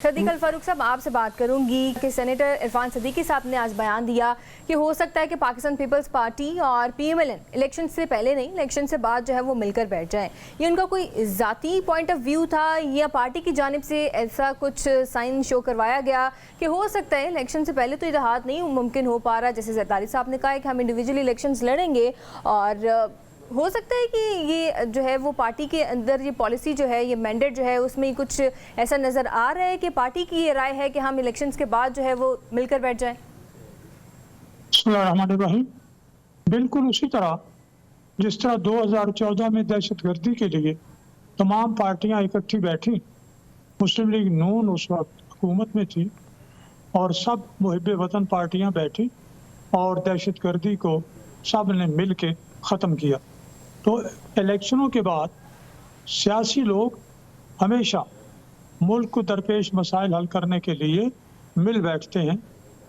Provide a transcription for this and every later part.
सदीक अल फारूक साहब, आपसे बात करूंगी कि सेनेटर इरफान सदीकी साहब ने आज बयान दिया कि हो सकता है कि पाकिस्तान पीपल्स पार्टी और पीएमएलएन इलेक्शन से पहले नहीं, इलेक्शन से बाद जो है वो मिलकर बैठ जाएं। ये उनका कोई ज़ाती पॉइंट ऑफ व्यू था या पार्टी की जानिब से ऐसा कुछ साइन शो करवाया गया कि हो सकता है इलेक्शन से पहले तो इत्तेहाद नहीं मुमकिन हो पा रहा, जैसे जरदारी साहब ने कहा है कि हम इंडिविजुअली इलेक्शन लड़ेंगे और हो सकता है कि ये जो है वो पार्टी के अंदर ये पॉलिसी जो है, ये मैंडेट जो है, उसमें कुछ ऐसा नज़र आ रहा है कि पार्टी की ये राय है कि हम इलेक्शंस के बाद जो है वो मिलकर बैठ जाएं। बिस्मिल्लाहिर्रहमानिर्रहीम। बिल्कुल उसी तरह जिस तरह 2014 में दहशतगर्दी के लिए तमाम पार्टियां इकट्ठी बैठी, मुस्लिम लीग नून उस वक्त हुकूमत में थी और सब मुहिब वतन पार्टियां बैठी और दहशतगर्दी को सब ने मिल के ख़त्म किया। तो इलेक्शनों के बाद सियासी लोग हमेशा मुल्क को दरपेश मसाइल हल करने के लिए मिल बैठते हैं।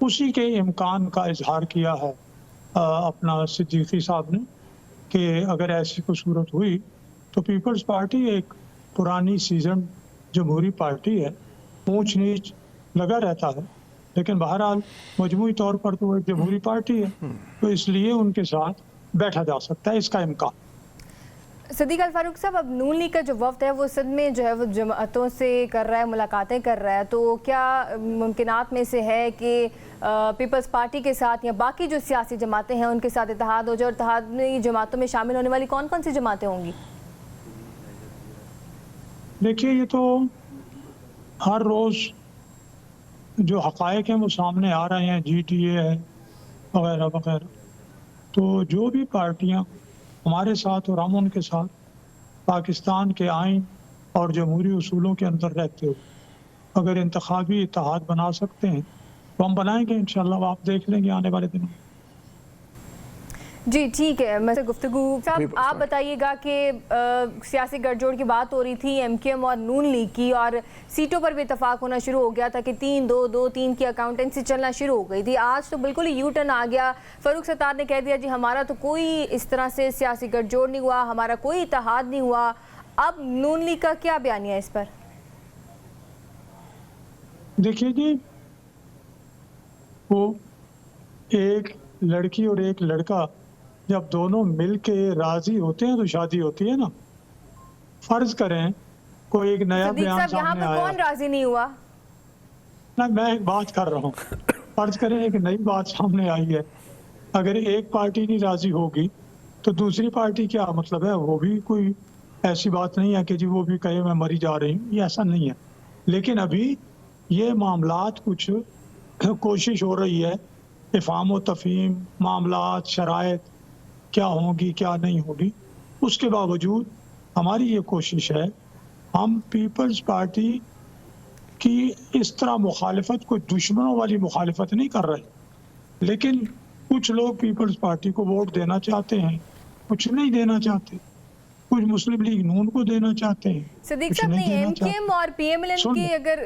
उसी के इम्कान का इजहार किया है अपना सिद्दीकी साहब ने कि अगर ऐसी कोई सूरत हुई तो पीपल्स पार्टी एक पुरानी सीजन जमहूरी पार्टी है, ऊंच नीच लगा रहता है, लेकिन बहरहाल मजमूई तौर पर तो वो एक जमहूरी पार्टी है, तो इसलिए उनके साथ बैठा जा सकता है, इसका इम्कान। सदीक अल फारूक साहब, अब नून लीग का जो वफ्द है वो सिंध में जो है वो जमातों से कर रहा है, मुलाकातें कर रहा है, तो क्या मुमकिनात में से है कि पीपल्स पार्टी के साथ या बाकी जो सियासी जमातें हैं उनके साथ इत्तेहाद हो जाए और इत्तेहादी जमातों में शामिल होने वाली कौन कौन सी जमातें होंगी? देखिए, ये तो हर रोज़ जो हक़ाइक़ हैं वो सामने आ रहे हैं, GTA है वगैरह वगैरह। तो जो भी पार्टियां हमारे साथ और हम उनके साथ पाकिस्तान के आइन और जमहूरी उसूलों के अंदर रहते हो अगर इंतखाबी इत्तेहाद बना सकते हैं तो हम बनाएंगे इंशाल्लाह, आप देख लेंगे आने वाले दिनों। जी ठीक है, मैं गुफ्तगू साहब आप बताइएगा कि सियासी गठजोड़ की बात हो रही थी MKM और नून लीग की और सीटों पर भी इतफाक होना शुरू हो गया था कि 3-2-2-3 की अकाउंटेंसी चलना शुरू हो गई थी। आज तो बिल्कुल ही यू टर्न आ गया। फ़ारूक सत्तार ने कह दिया जी हमारा तो कोई इस तरह से सियासी गठजोड़ नहीं हुआ, हमारा कोई इत्तेहाद नहीं हुआ। अब नून लीग का क्या बयानिया है इस पर? देखिए जी, वो एक लड़की और एक लड़का जब दोनों मिल के राजी होते हैं तो शादी होती है ना। फर्ज करें कोई एक नया बयान सामने आया, कौन राजी नहीं हुआ? ना, मैं एक बात कर रहा हूँ। फर्ज करें एक नई बात सामने आई है, अगर एक पार्टी नहीं राजी होगी तो दूसरी पार्टी क्या मतलब है? वो भी कोई ऐसी बात नहीं है कि जी वो भी कहे मैं मरी जा रही हूँ, ये ऐसा नहीं है। लेकिन अभी ये मामलात कुछ कोशिश हो रही है, इफ़हाम व तफ़हीम, मामलात, शराइत क्या होंगी क्या नहीं होगी, उसके बावजूद हमारी ये कोशिश है, हम पीपल्स पार्टी की इस तरह मुखालिफत को दुश्मनों वाली मुखालिफत नहीं कर रहे, लेकिन कुछ लोग पीपल्स पार्टी को वोट देना चाहते हैं, कुछ नहीं देना चाहते, कुछ मुस्लिम लीग नून को देना चाहते हैं। सदीक साहब ने MKM और PMLN की अगर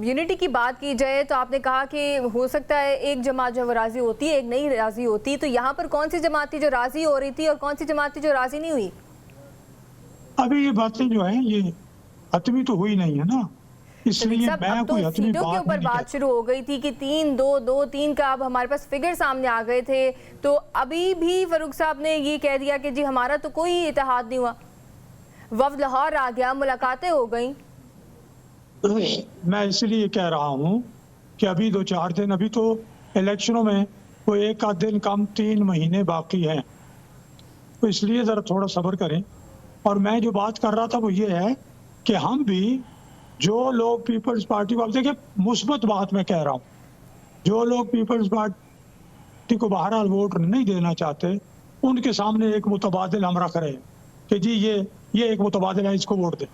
यूनिटी की बात की जाए तो आपने कहा कि हो सकता है एक जमात जो राजी होती है, एक नहीं राजी होती, तो यहाँ पर कौन सी जमात थी जो राजी हो रही थी और कौन सी जमात थी जो राजी नहीं हुई? अभी ये बातें जो है ये हतमी तो हुई नहीं है ना, इसलिए मैं कोई हतमी सीटों के ऊपर बात शुरू हो गई थी कि 3-2-2-3 का अब हमारे पास फिगर सामने आ गए थे, तो अभी भी फारूक साहब ने ये कह दिया कि जी हमारा तो कोई इत्तेहाद नहीं हुआ, वफ्द लाहौर आ गया, मुलाकातें हो गई। मैं इसलिए कह रहा हूँ कि अभी 2-4 दिन, अभी तो इलेक्शनों में कोई एक आध दिन कम, 3 महीने बाकी हैं, तो इसलिए ज़रा थोड़ा सब्र करें। और मैं जो बात कर रहा था वो ये है कि हम भी जो लोग पीपल्स पार्टी को, अब देखिए मुस्बत बात मैं कह रहा हूँ, जो लोग पीपल्स पार्टी को बहरहाल वोट नहीं देना चाहते उनके सामने एक मुतबादिल हम रख रहे हैं कि जी ये एक मुतबादिल है, इसको वोट दें।